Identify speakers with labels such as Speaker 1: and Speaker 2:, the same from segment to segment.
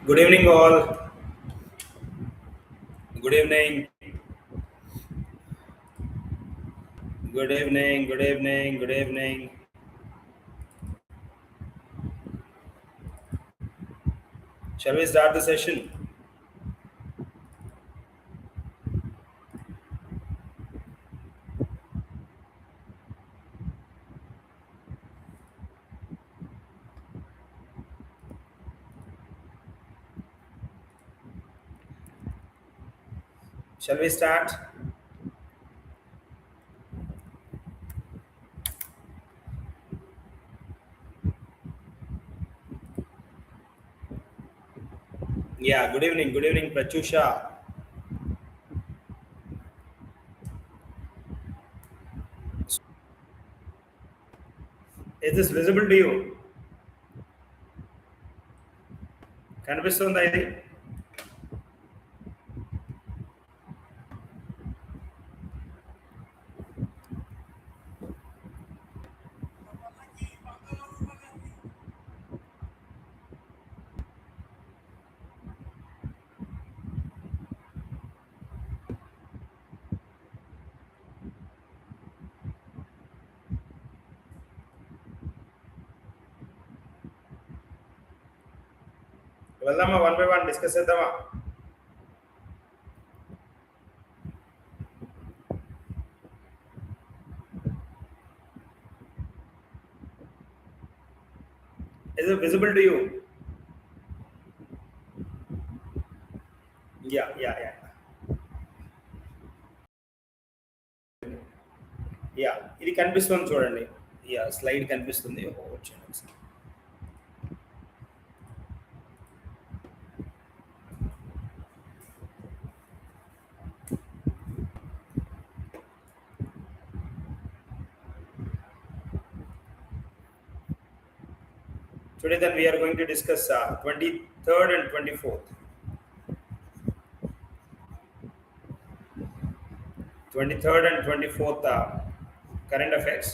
Speaker 1: Good evening, all. Good evening. Good evening. Good evening. Good evening. Shall we start the session? Shall we start? Yeah. Good evening. Good evening, Prachusha. Is this visible to you? కనిపిస్తుందా ఇది? వెళ్దామా one by one discuss చేద్దామా? Is it visible to you? Yeah. Yeah ఇది కనిపిస్తుంది చూడండి. Yeah slide కనిపిస్తుంది. వచ్చాను. Today then we are going to discuss 23rd and 24th. 23rd and 24th current affairs.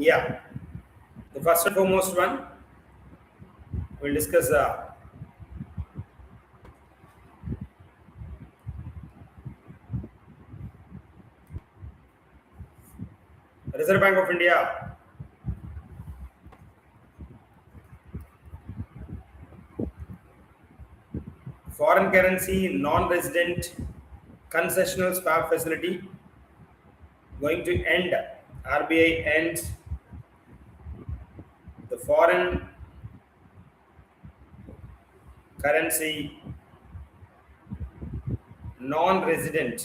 Speaker 1: Yeah, the first and foremost one we'll discuss Reserve Bank of India foreign currency non-resident concessional swap facility going to end. RBI ends the foreign currency non-resident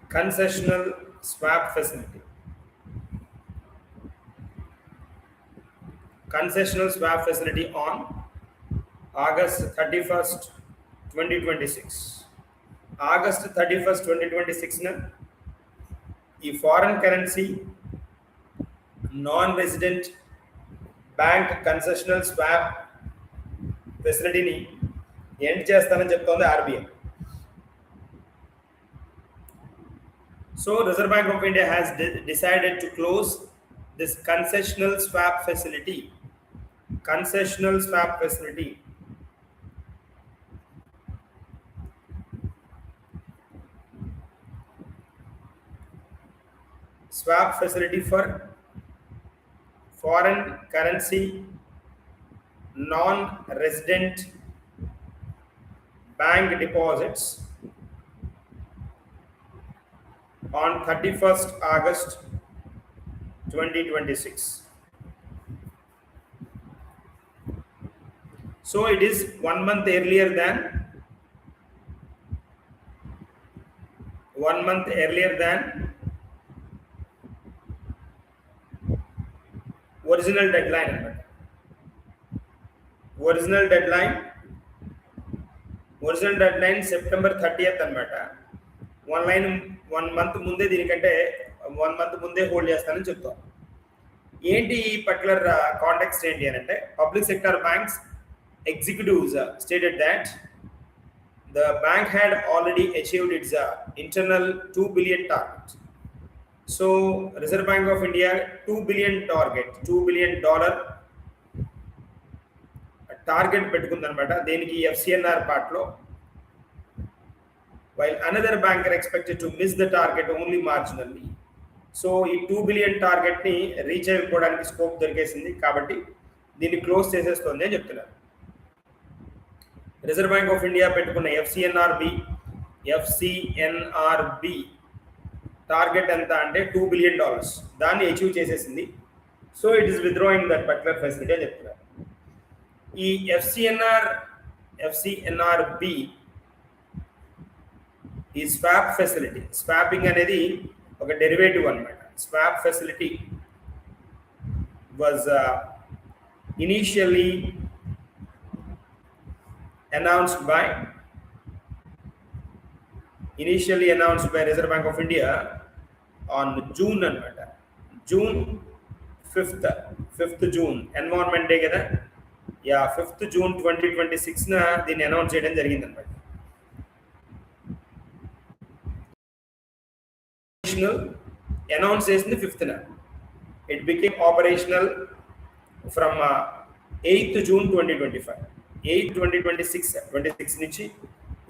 Speaker 1: concessional swap facility. Concessional swap facility on August 31st, 2026. August 31st, 2026 na ఈ foreign currency non resident bank concessional swap ఫెసిలిటీని end చేస్తానని చెప్తోంది RBI. So Reserve Bank of India has decided to close this concessional swap facility. Concessional swap facility. Swap facility for foreign currency non-resident bank deposits on 31st August 2026. So it is 1 month earlier than 1 month earlier than original deadline. Original deadline September 30th అనమాట. One month ముందే దీనికంటే 1 month ముందే hold చేస్తానని చెప్తాం. ఏంటి ఈ particular context ఏంటి అని అంటే public sector banks executives stated that the bank had already achieved its internal 2 billion target. So Reserve Bank of India 2 billion target పెట్టుకుందనమాట దేనికి ఎఫ్సిఎన్ఆర్ పార్ట్లో. while another banker expected to miss the target only marginally. So ఈ 2 billion target ని reach అయిపోవడానికి scope దొరికేసింది కాబట్టి దీన్ని close చేసేస్తుంది అని చెప్తున్నారు. రిజర్వ్ బ్యాంక్ ఆఫ్ ఇండియా పెట్టుకున్న ఎఫ్సిఎన్ఆర్బి టార్గెట్ ఎంత అంటే $2 billion దాన్ని అచీవ్ చేసేసింది. So it is withdrawing that particular facility అని చెప్తున్నారు. ఈ ఎఫ్సిఎన్ఆర్బి ఈ స్వాప్ ఫెసిలిటీ, స్వాపింగ్ అనేది ఒక డెరివేటివ్ అన్నమాట. Swap facility was initially announced by Reserve Bank of India on June అన్నమాట. June 5th June environment day కదా, 5th June 2026 దీన్ని అనౌన్స్ చేయడం జరిగింది అనమాట. అనౌన్స్ చేసింది 5th. It became operational from 8th June 2025. 8 2026 నుంచి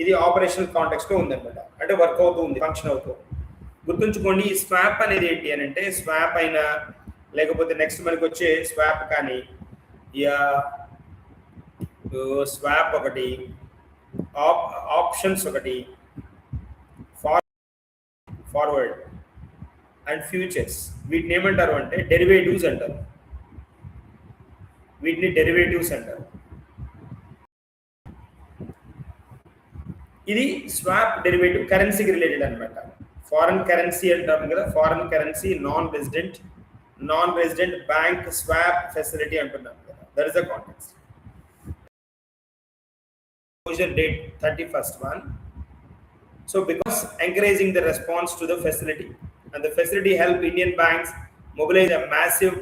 Speaker 1: ఇది ఆపరేషనల్ కాంటెక్స్ట్లో ఉందన్నమాట. అంటే వర్క్ అవుతూ ఉంది, ఫంక్షన్ అవుతూ. గుర్తుంచుకోండి, ఈ స్వాప్ అనేది ఏంటి అని అంటే స్వాప్ అయినా లేకపోతే నెక్స్ట్ మనకి వచ్చే స్వాప్ కానీ స్వాప్ ఒకటి, ఆప్షన్స్ ఒకటి, ఫార్వర్డ్ అండ్ ఫ్యూచర్స్, వీటిని ఏమంటారు అంటే డెరివేటివ్స్ అంటారు. వీటిని డెరివేటివ్స్ అంటారు. ఇది స్వాప్ డెరివేటివ్ కరెన్సీకి రిలేటెడ్ అనమాట. ఫారెన్ కరెన్సీ అంటాం కదా, foreign currency non resident bank swap facility అంటున్నాం కదా, that is the context. Closure date 31st one. So because encouraging the response to the facility, and the facility helped Indian banks mobilize a massive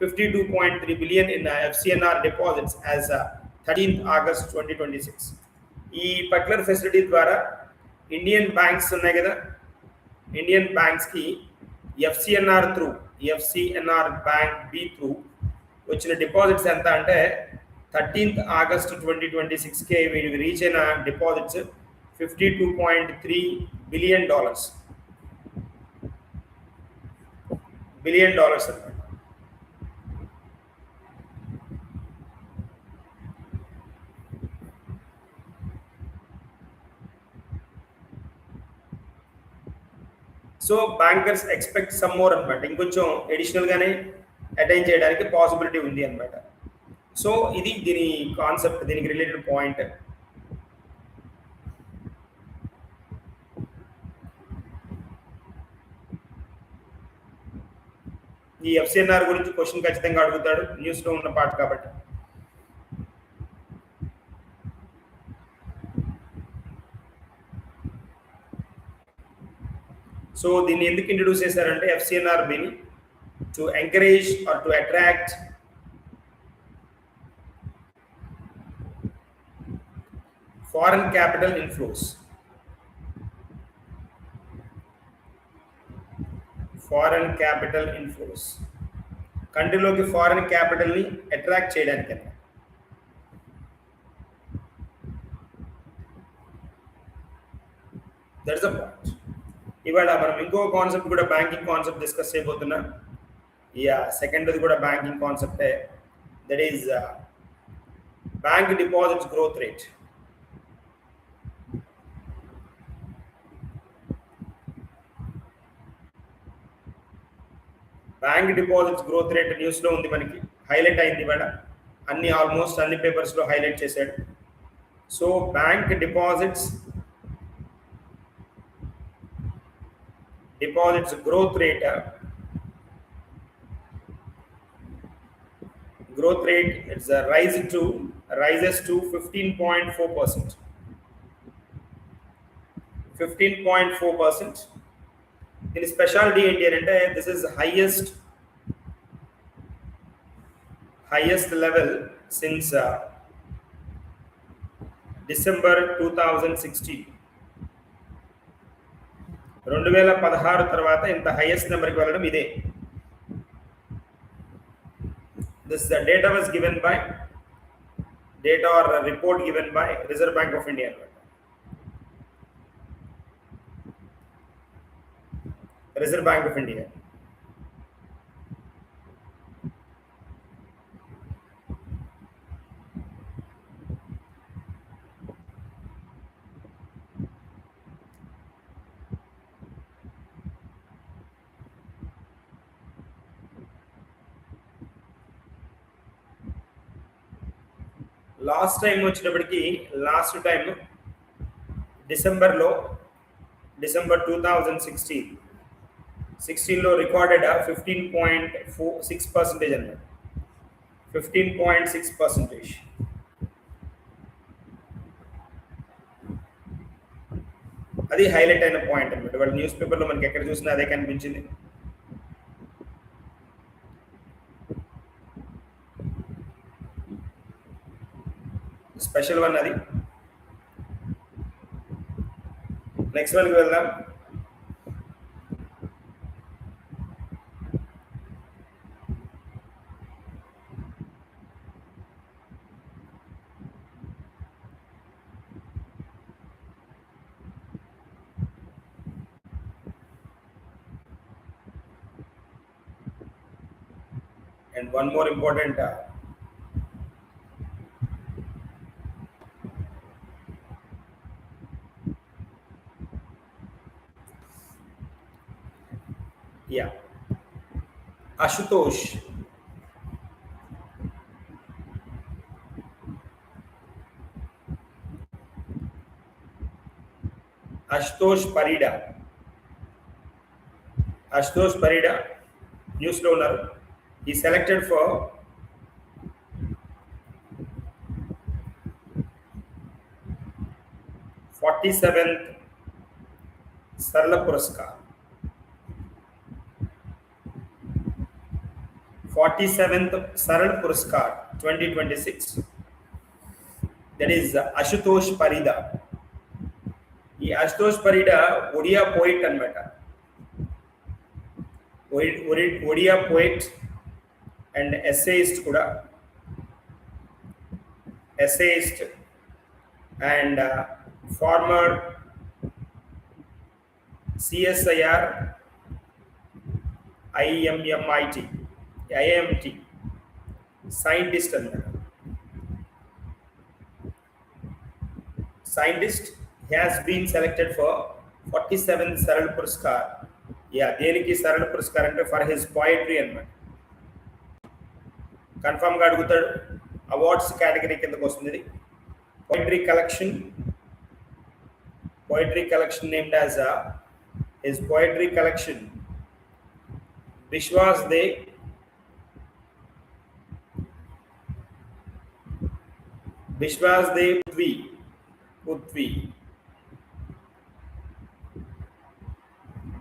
Speaker 1: 52.3 billion in FCNR deposits as 13th August 2026. ఈ particular facility ద్వారా Indian banks ఉన్నాయి కదా, Indian బ్యాంక్స్కి ఎఫ్సిఎన్ఆర్ bank be through వచ్చిన deposits ఎంత అంటే 13th August 2026కి వీటికి reach అయిన deposits $52.3 billion అన్నమాట. So bankers expect some more అనమాట, ఇంకొంచెం అడిషనల్గానే అటైన్ చేయడానికి పాసిబిలిటీ ఉంది అనమాట. సో ఇది దీని కాన్సెప్ట్, దీనికి రిలేటెడ్ పాయింట్. ఈ ఎఫ్సిఎన్ఆర్ గురించి క్వశ్చన్ ఖచ్చితంగా అడుగుతాడు, న్యూస్లో ఉన్న పార్ట్ కాబట్టి. సో దీన్ని ఎందుకు ఇంట్రడ్యూస్ చేశారంటే ఎఫ్సిఎన్ఆర్బిని to encourage or to attract foreign capital inflows. Foreign capital inflows, కంట్రీలోకి ఫారెన్ క్యాపిటల్ని అట్రాక్ట్ చేయడానికి. That's the point. ఇవాళ మనం ఇంకో కాన్సెప్ట్ కూడా బ్యాంకింగ్ కాన్సెప్ట్ డిస్కస్ చేయబోతున్నాం. సెకండ్ది కూడా బ్యాంకింగ్ కాన్సెప్టే. That is bank deposits growth rate. Bank deposits growth rate న్యూస్లో ఉంది, మనకి హైలైట్ అయింది ఇవాళ. ఆల్మోస్ట్ అన్ని పేపర్స్లో హైలైట్ చేశాడు. So bank deposits growth rate it's a rises to 15.4%. 15.4%. దీని స్పెషాలిటీ ఏంటి అంటే this is highest level since December 2016. 2016 తర్వాత ఇంత హైయెస్ట్ నెంబర్కి వెళ్ళడం ఇదే. This data was given by report given by Reserve Bank of India. Reserve Bank of India. Last time December 2016లో recorded 15.46% అన్నమాట. 15.6%. అది హైలైట్ అయిన పాయింట్ అన్నమాట. వాళ్ళ న్యూస్ పేపర్లో మనకి ఎక్కడ చూసినా అదే కనిపించింది. స్పెషల్ వన్ అది. నెక్స్ట్ వన్కి వెళ్దాం. And one more important Ashutosh Parida news లో ఉన్నారు. He selected for 47th Sarla Puraskar. 47th Sarla Puraskar 2026. That is Ashutosh Parida. ఈ అశుతోష్ పరిడా ఒడియా పోయిట్ అన్నమాట. ఒడియా పోయిట్ అండ్ ఎస్సేయిస్ట్ కూడా. Essayist and former CSIR IIMT scientist అన్నమాట. Scientist has been selected for 47th Saral Puraskar. దేనికి సరళ పురస్కార్ అంటే for his poetry అన్నమాట. కన్ఫర్మ్గా అడుగుతాడు. అవార్డ్స్ కేటగిరీ కిందకు వస్తుంది ఇది. Poetry collection named as his poetry collection Vishwas Dev Pudvi.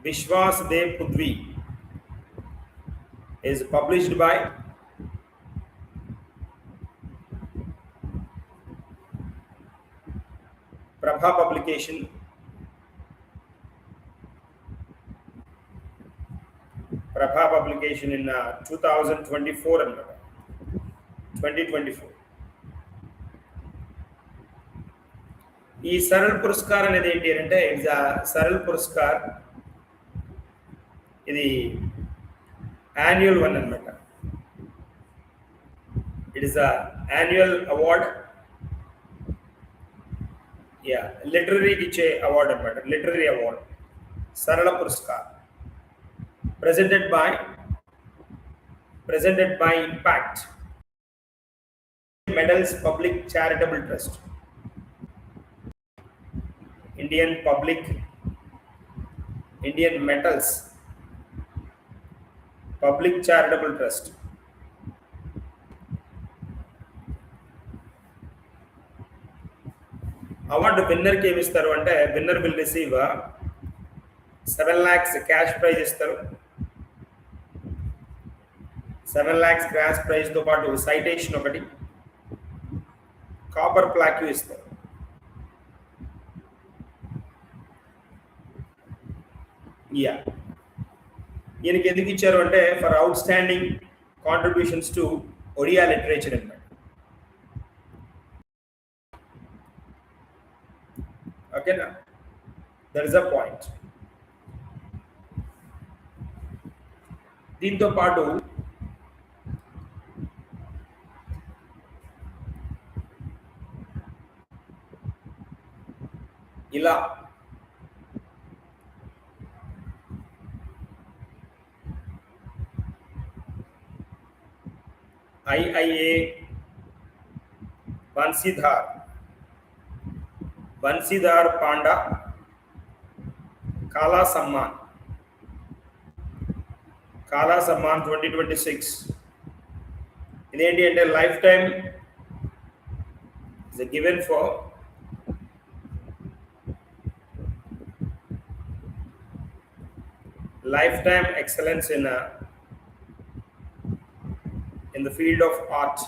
Speaker 1: Vishwas Dev Pudvi is published by Prabha publication Prabha publication in 2024 అన్నమాట 2024. ఈ సరళ్ పురస్కార్ అనేది ఏంటి అంటే ఇట్స్ అ సరళ్ పురస్కార్, ఇది యాన్యువల్ వన్ అన్నమాట. It is a annual award, yeah లిటరరీకి ఇచ్చే అవార్డ్ అన్నమాట, literary award Sarala Puraskar presented by Impact Medals Public Charitable Trust, Indian Metals Public Charitable Trust. Award winner కి ఏమి ఇస్తారు అంటే winner will receive 7 lakhs cash prize ఇస్తారు. 7 lakhs cash prize తో పాటు సైటేషన్ ఒకటి, కాపర్ ప్లాక్ ఇస్తారు. యా ఈయనకి ఎందుకు ఇచ్చారు అంటే for out standing contributions to Odia literature అన్నమాట. ఓకేనా, దట్ ఇస్ అ పాయింట్. దీంతో పాటు ఇలా ఐఐఏ బన్సీధార్ పాండా కాలా సమ్మాన్ 2026. ఇదేంటి అంటే life time is given for lifetime excellence in the field of art.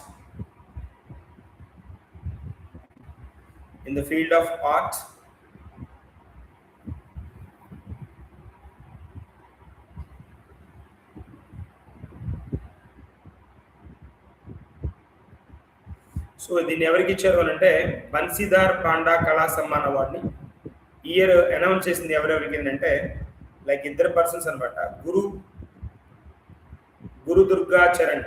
Speaker 1: So దీన్ని ఎవరికి ఇచ్చారు అని అంటే బన్సీధార్ పాండా కళా సమ్మాన్ అవార్డుని ఇయర్ అనౌన్స్ చేసింది ఎవరెవరికి అంటే లైక్ ఇద్దరు పర్సన్స్ అనమాట. గురు దుర్గా చరణ్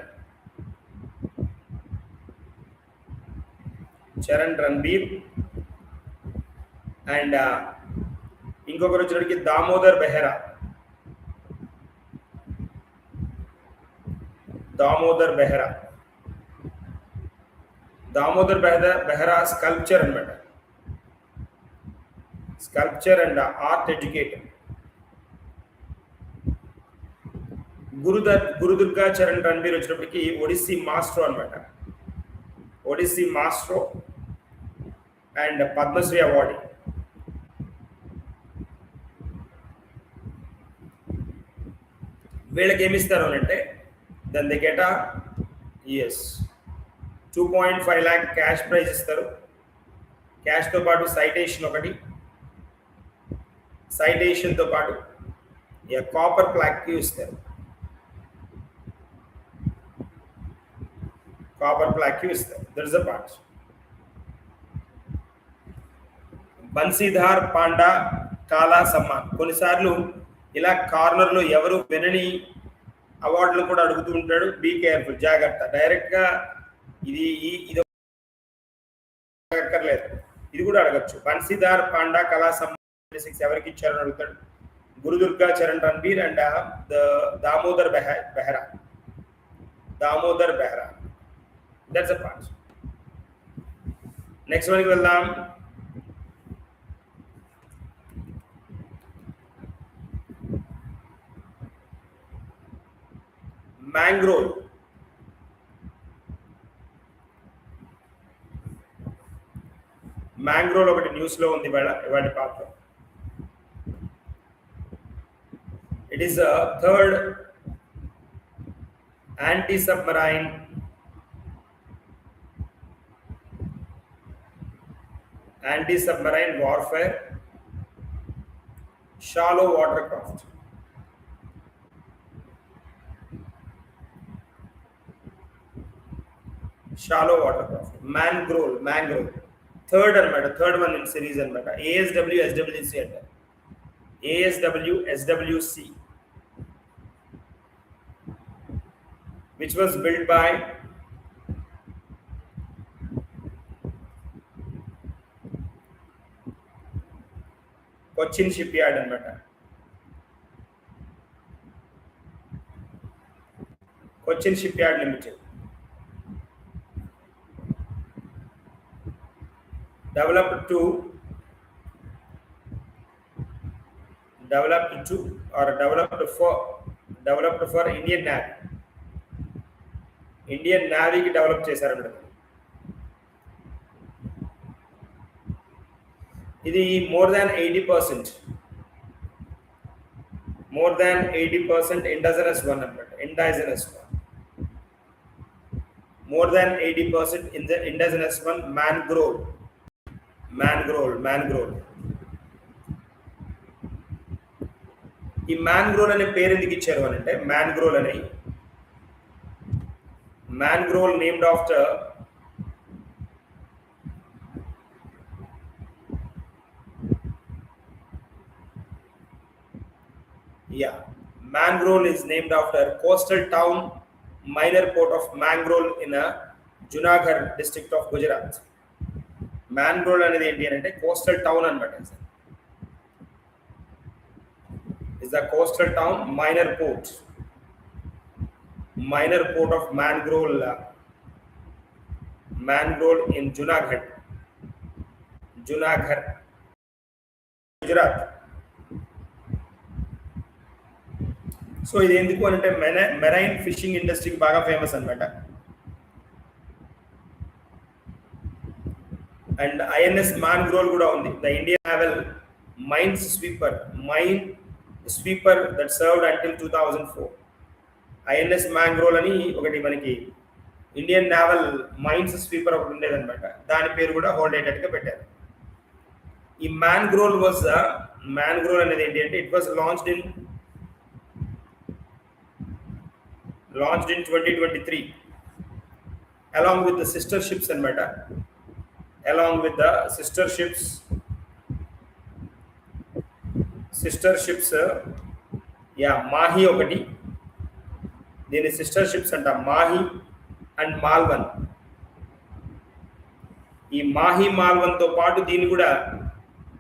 Speaker 1: రణబీర్ అండ్ ఇంకొకరు వచ్చేటికి దామోదర్ బెహరా స్కల్ప్చర్ అనమాట, sculpture and art educator. గురుదుర్గా Charan Ranbir వచ్చినప్పటికి ఒడిస్సీ మాస్ట్రో అనమాట, Odissi maestro and Padmashri award. వీళ్ళకి ఏమి ఇస్తారు అని అంటే దాని దగ్గర 2.5 lakh క్యాష్ ప్రైజ్ ఇస్తారు. క్యాష్తో పాటు సైటేషన్ ఒకటి, సైటేషన్తో పాటు కాపర్ ప్లాక్ ఇస్తారు. That is the part. Bansidhar Panda Kala Samman కొన్నిసార్లు ఇలా కార్నర్లో ఎవరు వినని అవార్డులు కూడా అడుగుతూ ఉంటాడు. బీ కేర్ఫుల్, జాగ్రత్త. డైరెక్ట్గా ఇది అక్కర్లేదు, ఇది కూడా అడగచ్చు. బన్సీధార్ పాండా కళా సమ్మాన్ ఎవరికి ఇచ్చారని అడుగుతాడు. Gurudurga Charan Ranbir and Damodar Behera. That's a part. Next వన్కి వెళ్దాం. మ్యాంగ్రోవ్ ఒకటి న్యూస్ లో ఉంది ఇవాళ పాత్ర. It is third anti-submarine warfare shallow watercraft. shallow water craft. Mangrove. Third one in series అనమాట. ASW SWC అంటారు. ASW SWC, which was built by Cochin Shipyard అనమాట. Cochin Shipyard Limited. Developed for Indian Navy. Indian నేవీకి develop చేశారన్నమాట. ఇది more than 80% indigenous one అన్నమాట. Indigenous one. More than 80% in the indigenous one. Mangrove. ఈ mangrove అనే పేరు ఎందుకు ఇచ్చారు అని అంటే mangrove named after Mangrove is named after coastal town minor port of Mangrove in a Junagadh district of Gujarat. Mangrove అనేది ఏంటి అంటే కోస్టల్ టౌన్ అన్నమాట. is the coastal town minor port of Mangrove in Junagadh, Gujarat. So ఇది ఎందుకు అంటే marine fishing ఇండస్ట్రీకి బాగా famous అన్నమాట. అండ్ ఐఎన్ఎస్ మాన్గ్రోవ్ కూడా ఉంది. The Indian naval minesweeper that served until 2004. INS mangrove అని ఒకటి మనకి ఇండియన్ నావల్ మైన్స్ స్వీపర్ ఒకటి ఉండేదన్నమాట. దాని పేరు కూడా హోల్డ్ అయ్యేటట్టుగా పెట్టారు. ఈ మాన్గ్రోవ్ అనేది ఏంటి అంటే it was launched in 2023 along with the sister ships అన్నమాట. మాహి ఒకటి, దీని సిస్టర్ షిప్స్ అంట మాహి అండ్ మాల్వన్. ఈ మాహి మాల్వన్ తో పాటు దీన్ని కూడా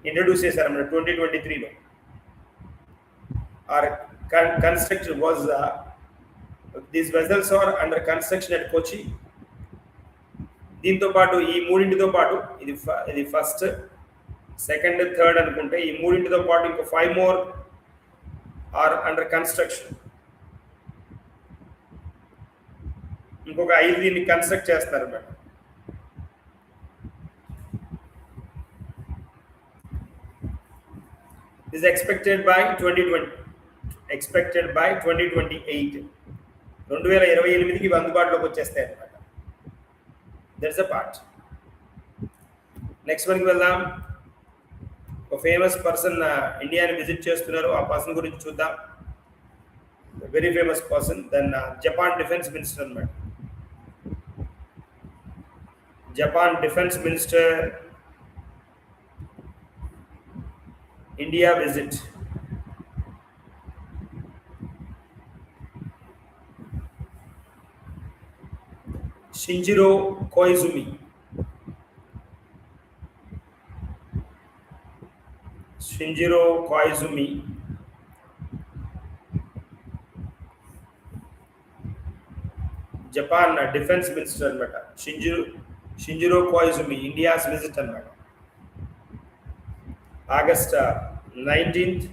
Speaker 1: ఇంట్రడ్యూస్ చేశారు అన్నమాట 2023లో. Are construction was these vessels are under construction at Kochi. దీంతో పాటు ఈ మూడింటితో పాటు ఇది ఫస్ట్, సెకండ్, థర్డ్ అనుకుంటే ఈ మూడింటితో పాటు ఇంకో 5 more ఆర్ అండర్ కన్స్ట్రక్షన్. ఇంకొక 5 దీన్ని కన్స్ట్రక్ట్ చేస్తారు అన్నమాట. is expected by 2028. 2028కి ఇవి అందుబాటులోకి వచ్చేస్తాయి అన్నమాట. That's a part. నెక్స్ట్ వన్కి వెళ్దాం. ఒక ఫేమస్ పర్సన్ ఇండియాని విజిట్ చేస్తున్నారు. ఆ పర్సన్ గురించి చూద్దాం. Very famous person. Then Japan defence minister అన్నమాట. Japan defence minister India visit. Shinjiro Koizumi. Japan defence minister అన్నమాట. షింజిరో కోయిజుమి ఇండియాస్ విజిట్ అన్నమాట. August 19th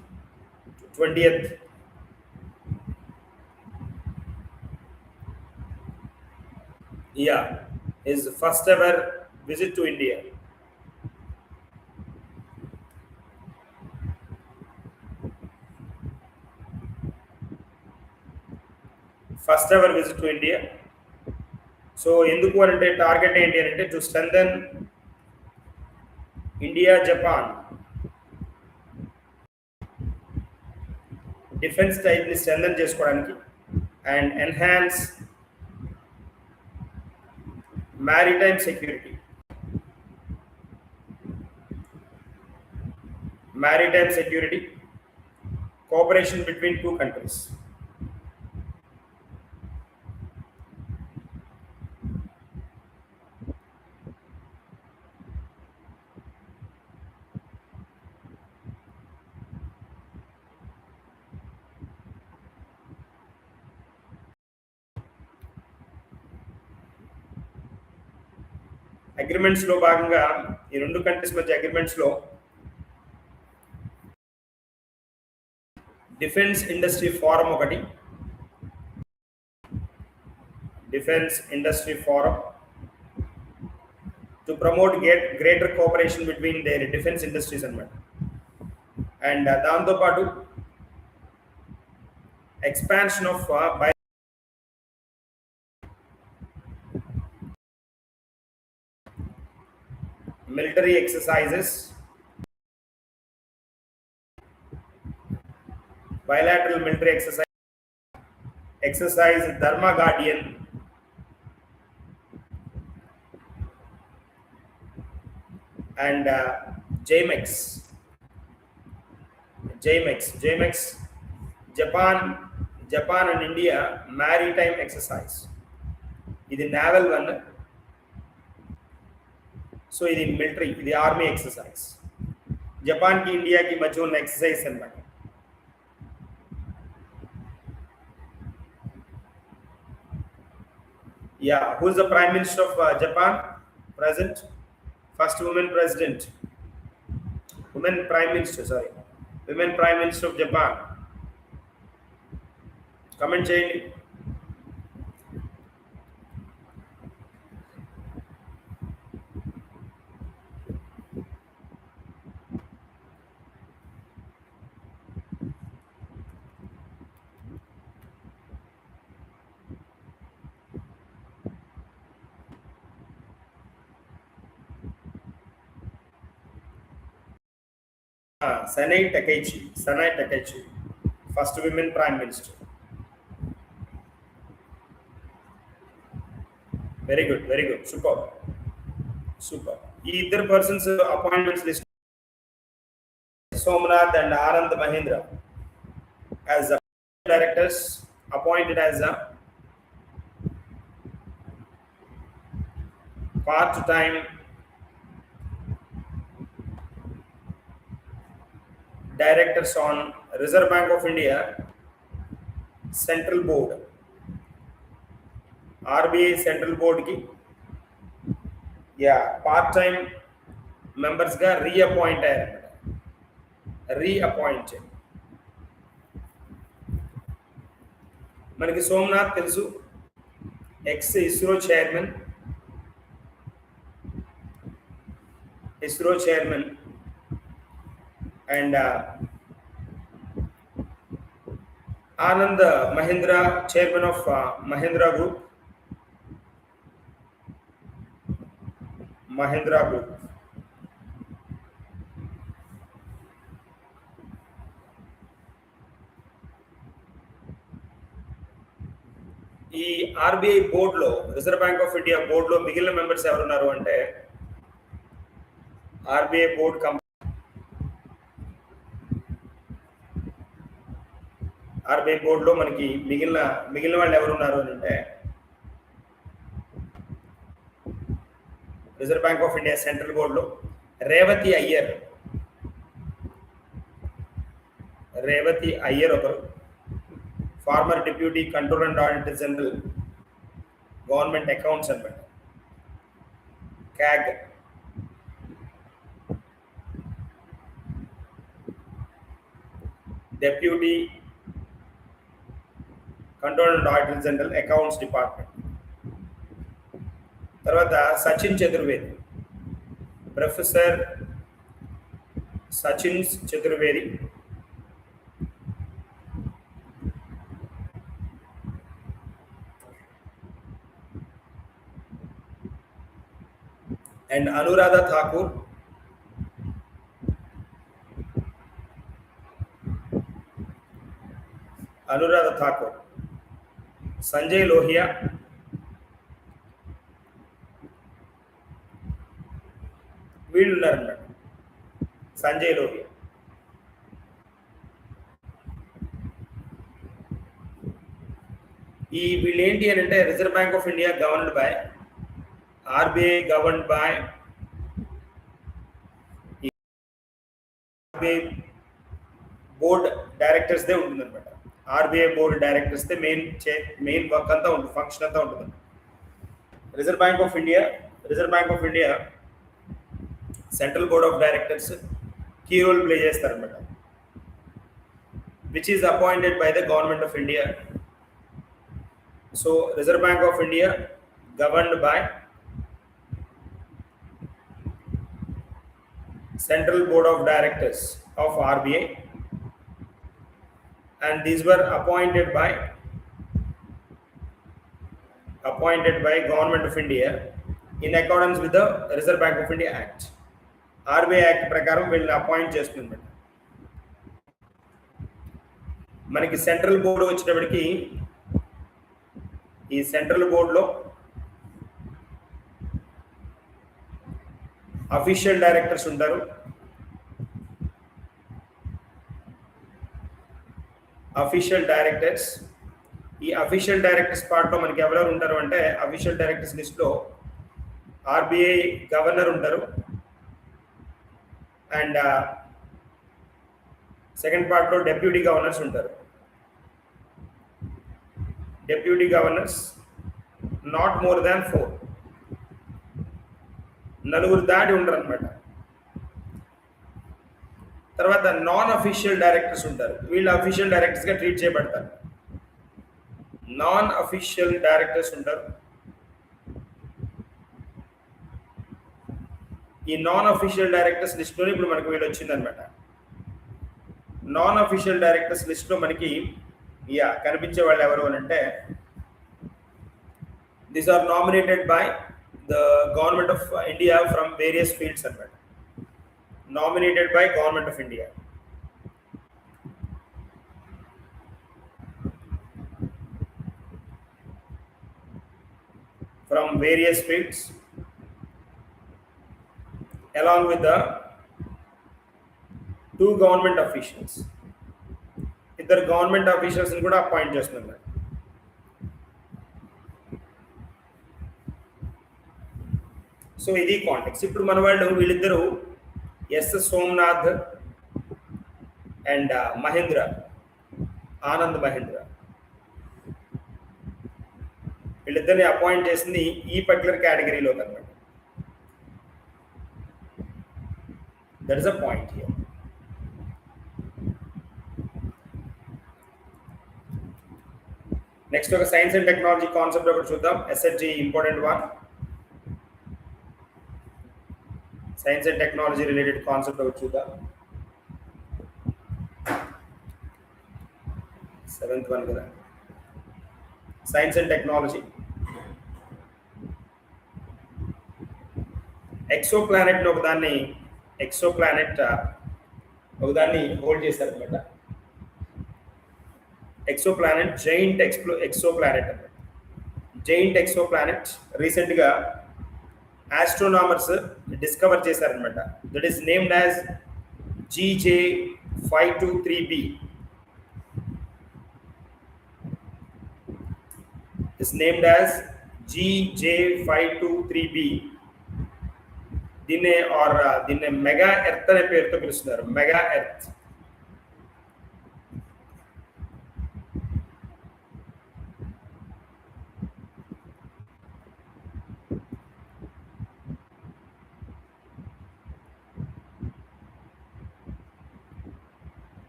Speaker 1: to 20th. His first ever visit to India. So ఎందుకు అంటే target ఏంటి అంటే to strengthen India Japan defence టైప్ని strengthen చేసుకోవడానికి and enhance maritime security, maritime security, cooperation between two countries. Agreements లో భాగంగా ఈ రెండు కంట్రీస్ మధ్య అగ్రిమెంట్స్ లో డిఫెన్స్ ఇండస్ట్రీ ఫోరం ఒకటి, defence industry forum to promote greater cooperation between their defence industries అన్నమాట. అండ్ దాంతోపాటు expansion of military exercises, bilateral military exercise Dharma Guardian, and JMEX, Japan and India maritime exercise. ఇది naval one, so ఇది military, ఇది army exercise. జపాన్కి ఇండియాకి మధ్య ఉన్న exercise అన్నమాట. Yeah, who is the prime minister of Japan present? First women president, women prime minister of Japan. Comment చేయండి. Sanai Takaichi, first women prime minister. Very good, super. ఈ ఇద్దరు persons appointments list Somnath and Anand Mahindra as the directors, appointed as a part-time directors on Reserve Bank of India Central Board, RBI Central Board ki part-time members ga reappointed. మనకి సోమనాథ్ తెలుసు, X ISRO chairman, and Anand Mahindra, chairman of Mahindra Group. ఈ RBI బోర్డులో, reserve bank of India బోర్డులో మిగిలిన members ఎవరున్నారు అంటే, RBI బోర్డులో మనకి మిగిలిన వాళ్ళు ఎవరున్నారు అంటే, reserve bank of India central బోర్డులో రేవతి అయ్యర్ ఒకరు, former deputy controller and auditor general, government accounts అన్నమాట, CAG. Deputy controller and auditor general, accounts department. తర్వాత సచిన్ చతుర్వేది, ప్రొఫెసర్ సచిన్ చతుర్వేది, అండ్ అనురాధ ఠాకూర్, సంజయ్ లోహియా, వీళ్ళు ఉన్నారన్నమాట, సంజయ్ లోహియా. వీళ్ళు ఏంటి అని అంటే reserve bank of India governed by, RBI governed by, RBI board directors దే ఉంటుంది అనమాట. ఆర్బీఐ బోర్డ్ డైరెక్టర్స్ దే మెయిన్ వర్క్ అంతా ఉంటుంది, ఫంక్షన్ అంతా ఉంటుంది. Reserve bank of India central board of directors key role play చేస్తారనమాట, which is appointed by the government of India. So reserve bank of India governed by Central Board of Directors of RBI, and these were appointed by Government of India in accordance with the Reserve Bank of India Act. RBI Act ప్రకారం వీళ్ళని appoint చేస్తుంది. మనకి central board వచ్చేటప్పటికి ఈ central బోర్డులో official directors ఉంటారు. ఈ official directors పార్ట్లో మనకి ఎవరెవరు ఉంటారు అంటే, అఫీషియల్ డైరెక్టర్స్ లిస్ట్లో ఆర్బీఐ గవర్నర్ ఉంటారు, అండ్ సెకండ్ పార్ట్లో డెప్యూటీ గవర్నర్స్ ఉంటారు. Deputy governors not more than 4, నలుగురు దాటి ఉండరు అనమాట. తర్వాత నాన్ అఫీషియల్ డైరెక్టర్స్ ఉంటారు, వీళ్ళు అఫీషియల్ డైరెక్టర్స్గా ట్రీట్ చేయబడతారు. నాన్ అఫీషియల్ డైరెక్టర్స్ ఉంటారు. ఈ నాన్ అఫీషియల్ డైరెక్టర్స్ లిస్ట్లోనే ఇప్పుడు మనకి వీళ్ళు వచ్చిందనమాట. నాన్ అఫీషియల్ డైరెక్టర్స్ లిస్ట్లో మనకి కనిపించే వాళ్ళు ఎవరు అని అంటే, these are nominated by the government of India from various fields anamata, nominated by government of India. From various fields, along with the 2 government officials. Iddaru government officials ni kuda appoint chestunnaaru. So ఇది context. ఇప్పుడు మన వాళ్ళు వీళ్ళిద్దరూ yes Somnath and Anand Mahindra, వీళ్ళిద్దరిని appoint చేసింది ఈ particular కేటగిరీలో అనమాట. That is a point here. Next ఒక సైన్స్ అండ్ టెక్నాలజీ కాన్సెప్ట్ ఒకటి చూద్దాం. SHG important one. Science and technology related concept ఒకటి చూద్దాం. 7th వన్ కదా, సైన్స్ అండ్ టెక్నాలజీ. ఎక్సోప్లానెట్ ఒకదాన్ని హోల్డ్ చేశారు అనమాట. ఎక్సోప్లానెట్, జైంట్ ఎక్సోప్లానెట్ రీసెంట్గా ఆస్ట్రోనామర్స్ డిస్కవర్ చేశారనమాట. That is named as GJ523b. is named as GJ523b. దీన్నే మెగా ఎర్త్ అనే పేరుతో పిలుస్తున్నారు. Mega earth.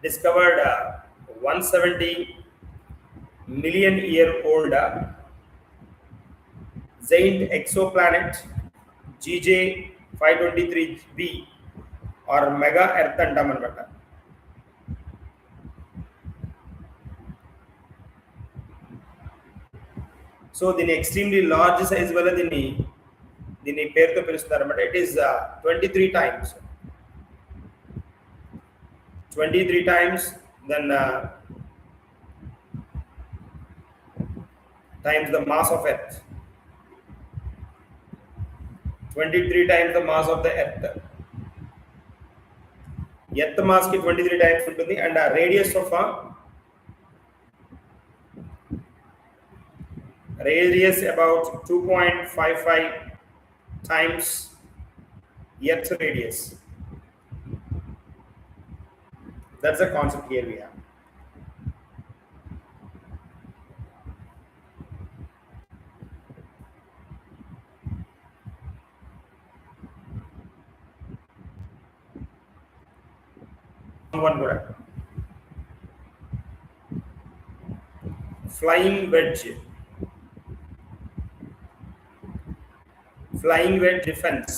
Speaker 1: Discovered 170 million year old giant exoplanet GJ523b or mega earth అంటాం అన్నమాట. సో దీని ఎక్స్ట్రీమ్లీ లార్జ్ సైజ్ వల్ల దీన్ని పేరుతో పిలుస్తున్నారు అన్నమాట. It is 23 times then times the mass of earth. 23 times the mass of the earth. Earth mass కి 23 times ఉంటుంది అండ్ ఆ radius about 2.55 times earth radius. That's the concept here we have. One కూడా flying wedge defense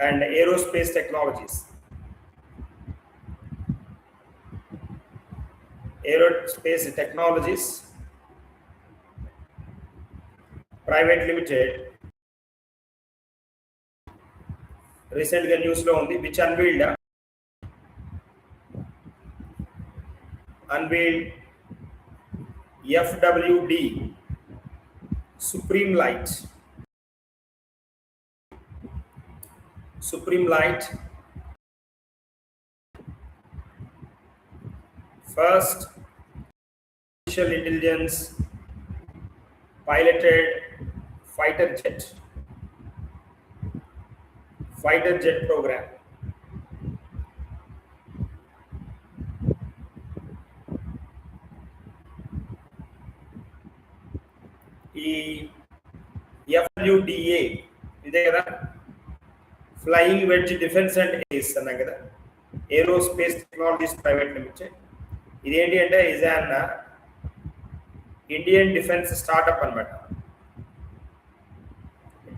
Speaker 1: and aerospace technologies. Private Limited recently news lo undi which unveiled FWD Supreme Light first artificial intelligence piloted fighter jet program. ఈ FWDA ఇదే కదా flying wedge defence and ace అన్నా కదా, aerospace technologies private limited. ఇదేంటి అంటే is an Indian defence startup అనమాట.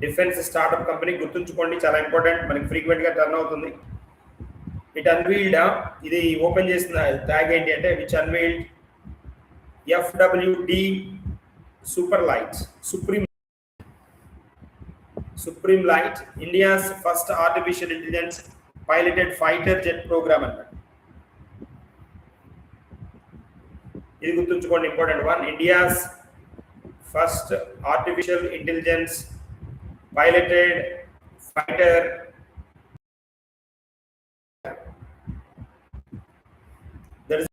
Speaker 1: Defence startup company గుర్తుంచుకోండి, చాలా ఇంపార్టెంట్, మనకి ఫ్రీక్వెంట్గా టర్న్ అవుతుంది. ఇట్ అన్వీల్డ్, ఇది ఓపెన్ చేసిన ట్యాగ్ ఏంటి అంటే which unveiled FWD Supreme Light, India's first artificial intelligence piloted fighter jet program అన్నమాట. ఇది గుర్తుంచుకోండి, important one. India's first artificial intelligence piloted fighter that is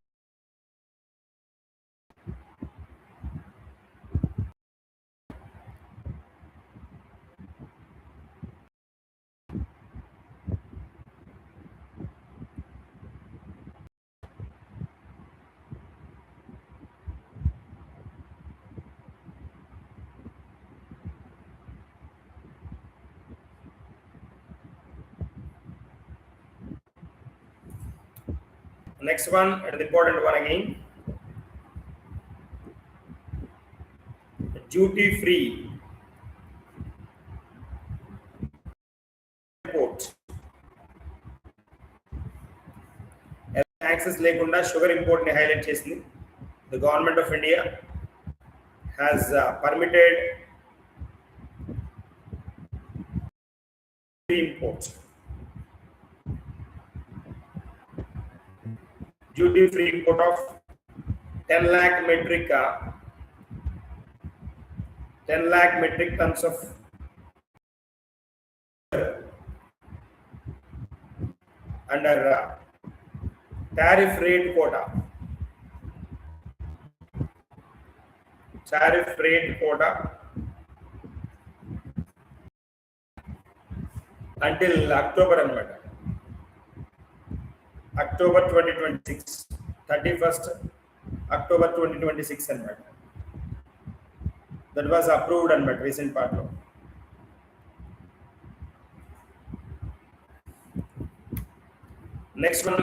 Speaker 1: next one, the important one again. Duty free import. Access lekunda sugar import ni highlight chesindi. The government of India has permitted import. Duty free import of 10 lakh metric tons of under tariff rate quota until October anamata. October 2026, 31st October 2026 anamata. That was approved anamata recent part lo. Next one,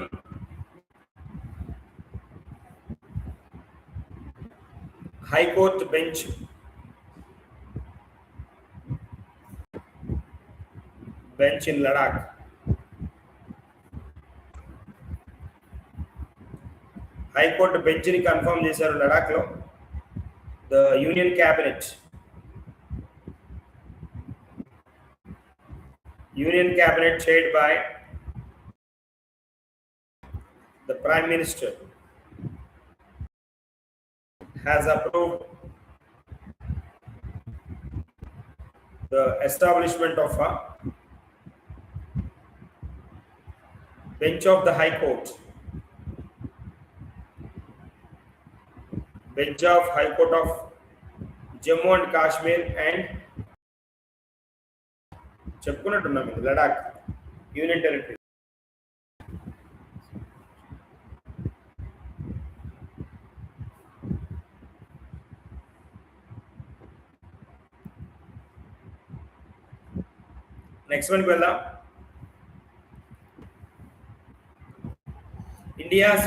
Speaker 1: High Court bench in Ladakh. High Court bench ni confirm చేశారు లడాక్ లో. The Union Cabinet chaired by the Prime Minister has approved the establishment of a Bench of the High Court. Bench of High Court of Jammu and Kashmir and చెప్పుకున్నట్టున్నాం ఇది Ladakh union territory. Next వన్కి వెళ్దాం. India's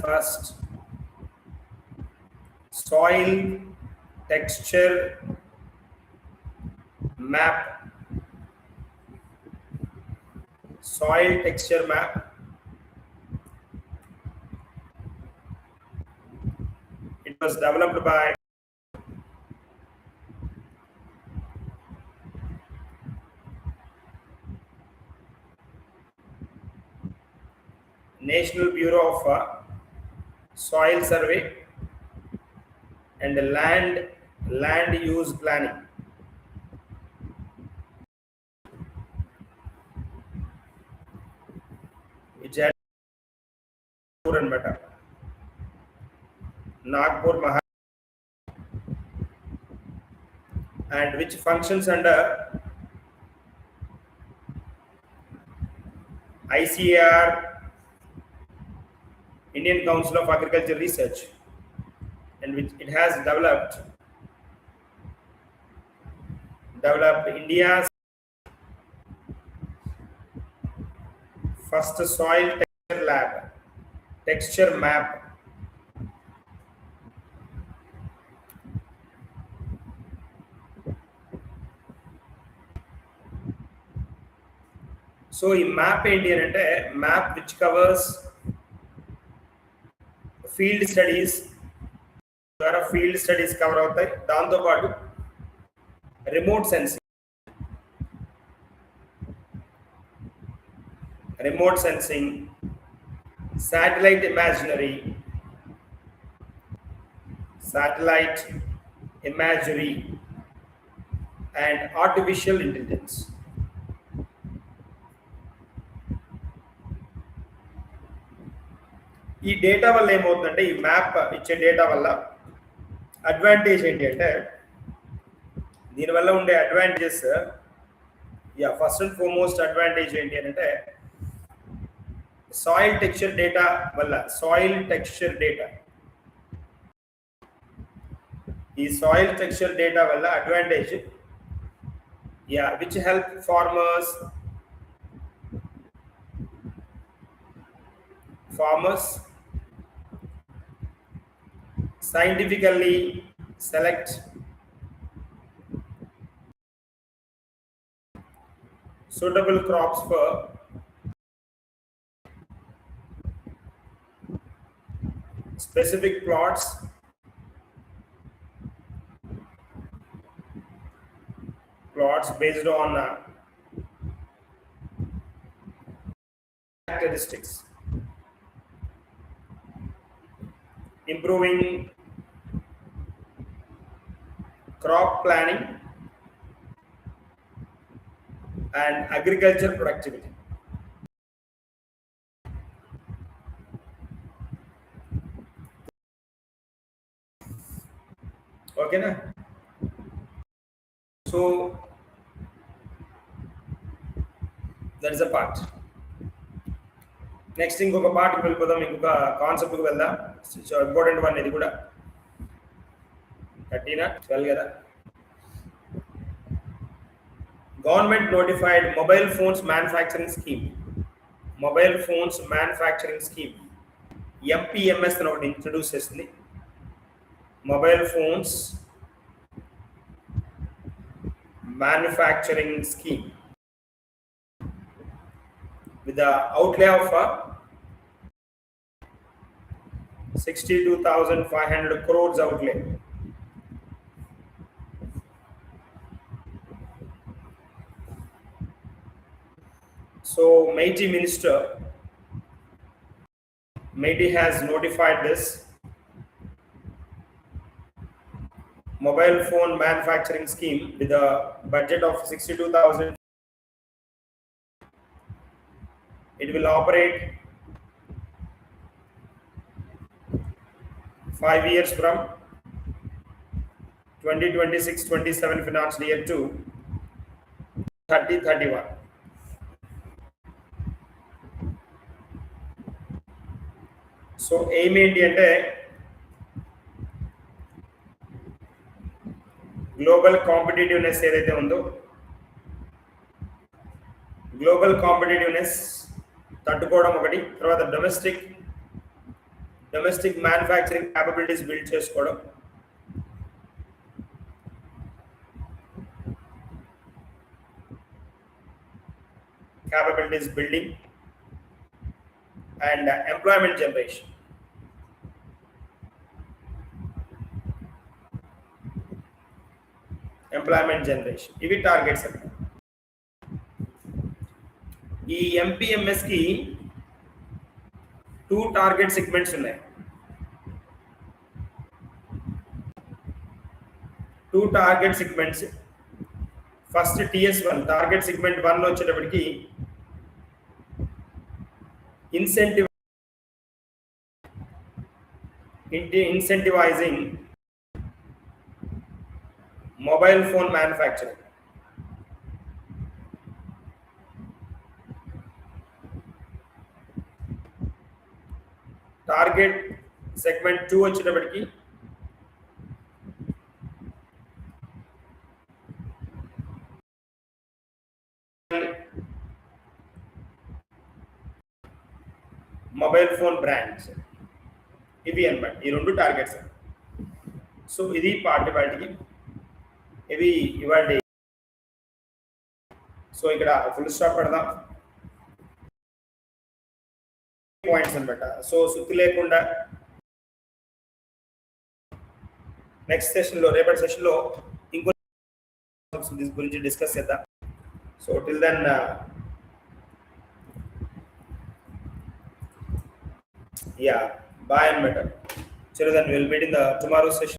Speaker 1: first soil texture map. Soil texture map. It was developed by National Bureau of Soil Survey and Land Use Planning. It had Nagpur and Meta. Nagpur, Maharashtra, and which functions under ICAR, Indian Council of Agricultural Research, and which it has developed India's first soil texture map. So ఈ map ఏంటి అని అంటే map which covers field studies ద్వారా field studies cover అవుతాయి. దాంతోపాటు remote sensing, satellite imagery and artificial intelligence. ఈ data వల్ల ఏమవుతుందంటే ఈ మ్యాప్ ఇచ్చే డేటా వల్ల అడ్వాంటేజ్ ఏంటి అంటే దీనివల్ల ఉండే advantages first and foremost advantage ఏంటి అంటే సాయిల్ టెక్స్చర్ డేటా వల్ల ఈ సాయిల్ టెక్స్చర్ డేటా వల్ల advantage which help farmers scientifically select suitable crops for specific plots based on characteristics, improving crop planning and agriculture productivity. Okay na? So that is a part. Next ఇంకొక పార్ట్కి వెళ్ళిపోదాం, ఇంకొక కాన్సెప్ట్కి వెళ్దాం. Important one ఇది కూడా 12 కదా. Government notified mobile phones manufacturing scheme MPMS అని ఒకటి ఇంట్రడ్యూస్ చేస్తుంది. Mobile phones manufacturing scheme with the outlay of 62,500 crores outlay. So MeitY has notified this mobile phone manufacturing scheme with a budget of 62,000 It will operate 5 years from 2026-27 financial year to 3031. So aim ఏంటి అంటే global competitiveness ఏదైతే ఉందో global competitiveness తట్టుకోవడం ఒకటి, తర్వాత domestic manufacturing capabilities build చేసుకోవడం, capabilities building, and employment generation. ఇవి targets అండి. ఈ ఎంపీఎంఎస్ కి 2 టార్గెట్ సెగ్మెంట్స్ ఉన్నాయి. 2 target segments. First TS1 target segment 1 లో వచ్చేటప్పటికి incentivizing mobile phone manufacturing. Target segment 2 వచ్చేటప్పటికి మొబైల్ ఫోన్ బ్రాండ్స్. ఇవి అన్నమాట ఈ 2 టార్గెట్స్. సో ఇది పార్ట్ వాటికి, ఇవి ఇవాళ. సో ఇక్కడ ఫుల్ స్టాప్ పెడదాం. పాయింట్స్ అన్నమాట. సో సుత్తి లేకుండా నెక్స్ట్ సెషన్లో, రేపటి సెషన్లో ఇంకో గురించి డిస్కస్ చేద్దాం. So till then bye and better. So then we'll meet in the tomorrow's session.